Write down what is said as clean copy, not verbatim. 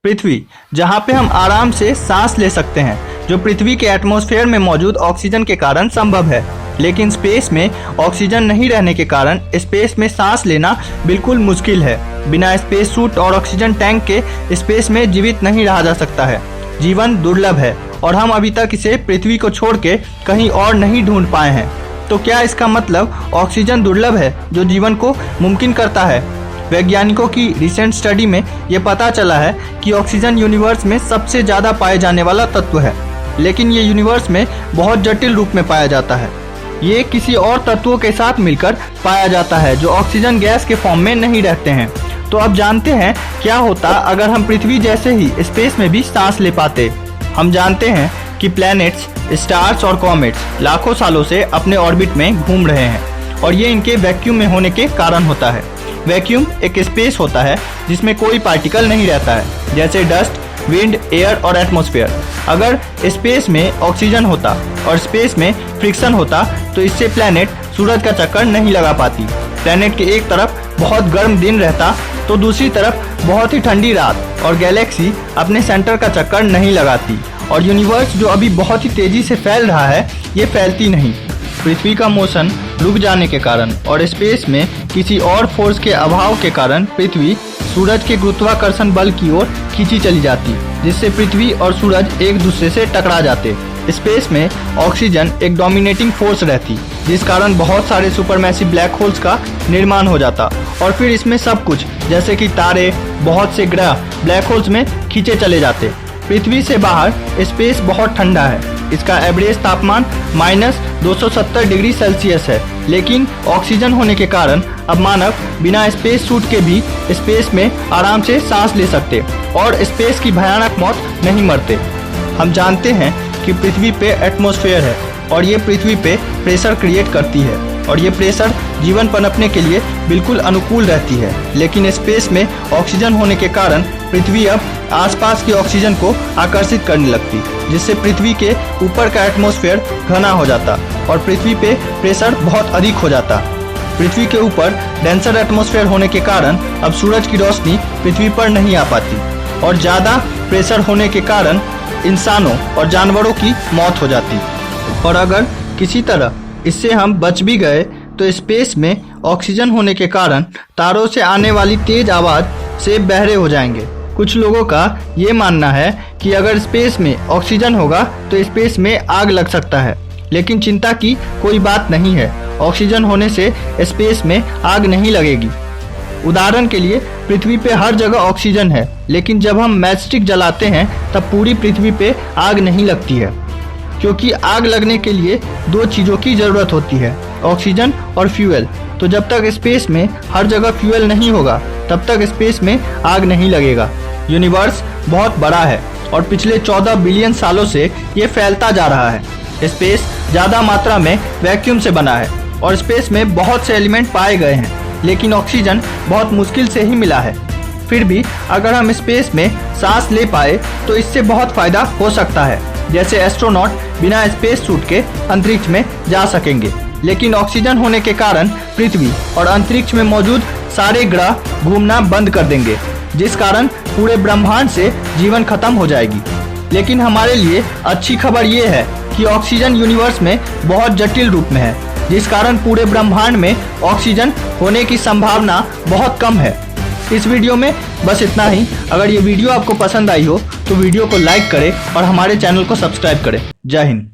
पृथ्वी, जहाँ पे हम आराम से सांस ले सकते हैं, जो पृथ्वी के एटमॉस्फेयर में मौजूद ऑक्सीजन के कारण संभव है। लेकिन स्पेस में ऑक्सीजन नहीं रहने के कारण स्पेस में सांस लेना बिल्कुल मुश्किल है। बिना स्पेस सूट और ऑक्सीजन टैंक के स्पेस में जीवित नहीं रहा जा सकता है। जीवन दुर्लभ है और हम अभी तक इसे पृथ्वी को छोड़ के कहीं और नहीं ढूंढ पाए हैं। तो क्या इसका मतलब ऑक्सीजन दुर्लभ है जो जीवन को मुमकिन करता है? वैज्ञानिकों की रिसेंट स्टडी में ये पता चला है कि ऑक्सीजन यूनिवर्स में सबसे ज़्यादा पाए जाने वाला तत्व है, लेकिन ये यूनिवर्स में बहुत जटिल रूप में पाया जाता है। ये किसी और तत्वों के साथ मिलकर पाया जाता है जो ऑक्सीजन गैस के फॉर्म में नहीं रहते हैं। तो अब जानते हैं क्या होता अगर हम पृथ्वी जैसे ही स्पेस में भी सांस ले पाते। हम जानते हैं कि प्लैनेट्स, स्टार्स और कॉमेट्स लाखों सालों से अपने ऑर्बिट में घूम रहे हैं और ये इनके वैक्यूम में होने के कारण होता है। वैक्यूम एक स्पेस होता है जिसमें कोई पार्टिकल नहीं रहता है, जैसे डस्ट, विंड, एयर और एटमॉस्फेयर। अगर स्पेस में ऑक्सीजन होता और स्पेस में फ्रिक्शन होता तो इससे प्लैनेट सूरज का चक्कर नहीं लगा पाती। प्लैनेट के एक तरफ बहुत गर्म दिन रहता तो दूसरी तरफ बहुत ही ठंडी रात, और गैलेक्सी अपने सेंटर का चक्कर नहीं लगाती, और यूनिवर्स जो अभी बहुत ही तेजी से फैल रहा है ये फैलती नहीं। पृथ्वी का मोशन रुक जाने के कारण और स्पेस में किसी और फोर्स के अभाव के कारण पृथ्वी सूरज के गुरुत्वाकर्षण बल की ओर खींची चली जाती, जिससे पृथ्वी और सूरज एक दूसरे से टकरा जाते। स्पेस में ऑक्सीजन एक डोमिनेटिंग फोर्स रहती, जिस कारण बहुत सारे सुपरमैसिव ब्लैक होल्स का निर्माण हो जाता, और फिर इसमें सब कुछ जैसे कि तारे, बहुत से ग्रह ब्लैक होल्स में खींचे चले जाते। पृथ्वी से बाहर स्पेस बहुत ठंडा है। इसका एवरेज तापमान -270 डिग्री सेल्सियस है, लेकिन ऑक्सीजन होने के कारण अब मानव बिना स्पेस सूट के भी स्पेस में आराम से सांस ले सकते और स्पेस की भयानक मौत नहीं मरते। हम जानते हैं कि पृथ्वी पे एटमॉस्फेयर है और ये पृथ्वी पे प्रेशर क्रिएट करती है, और ये प्रेशर जीवन पनपने के लिए बिल्कुल अनुकूल रहती है। लेकिन स्पेस में ऑक्सीजन होने के कारण पृथ्वी अब आसपास के ऑक्सीजन को आकर्षित करने लगती, जिससे पृथ्वी के ऊपर का एटमॉस्फेयर घना हो जाता और पृथ्वी पे प्रेशर बहुत अधिक हो जाता। पृथ्वी के ऊपर डेंसर एटमॉस्फेयर होने के कारण अब सूरज की रोशनी पृथ्वी पर नहीं आ पाती, और ज़्यादा प्रेशर होने के कारण इंसानों और जानवरों की मौत हो जाती। और अगर किसी तरह इससे हम बच भी गए तो स्पेस में ऑक्सीजन होने के कारण तारों से आने वाली तेज आवाज़ से बहरे हो जाएंगे। कुछ लोगों का ये मानना है कि अगर स्पेस में ऑक्सीजन होगा तो स्पेस में आग लग सकता है, लेकिन चिंता की कोई बात नहीं है। ऑक्सीजन होने से स्पेस में आग नहीं लगेगी। उदाहरण के लिए पृथ्वी पे हर जगह ऑक्सीजन है, लेकिन जब हम मैचस्टिक जलाते हैं तब पूरी पृथ्वी पे आग नहीं लगती है, क्योंकि आग लगने के लिए दो चीज़ों की ज़रूरत होती है, ऑक्सीजन और फ्यूल। तो जब तक स्पेस में हर जगह फ्यूल नहीं होगा तब तक स्पेस में आग नहीं लगेगा। यूनिवर्स बहुत बड़ा है और पिछले 14 बिलियन सालों से ये फैलता जा रहा है। स्पेस ज़्यादा मात्रा में वैक्यूम से बना है और स्पेस में बहुत से एलिमेंट पाए गए हैं, लेकिन ऑक्सीजन बहुत मुश्किल से ही मिला है। फिर भी अगर हम स्पेस में सांस ले पाए तो इससे बहुत फ़ायदा हो सकता है, जैसे एस्ट्रोनॉट बिना स्पेस सूट के अंतरिक्ष में जा सकेंगे। लेकिन ऑक्सीजन होने के कारण पृथ्वी और अंतरिक्ष में मौजूद सारे ग्रह घूमना बंद कर देंगे, जिस कारण पूरे ब्रह्मांड से जीवन खत्म हो जाएगी। लेकिन हमारे लिए अच्छी खबर ये है कि ऑक्सीजन यूनिवर्स में बहुत जटिल रूप में है, जिस कारण पूरे ब्रह्मांड में ऑक्सीजन होने की संभावना बहुत कम है। इस वीडियो में बस इतना ही। अगर ये वीडियो आपको पसंद आई हो तो वीडियो को लाइक करें और हमारे चैनल को सब्सक्राइब करें। जय हिंद।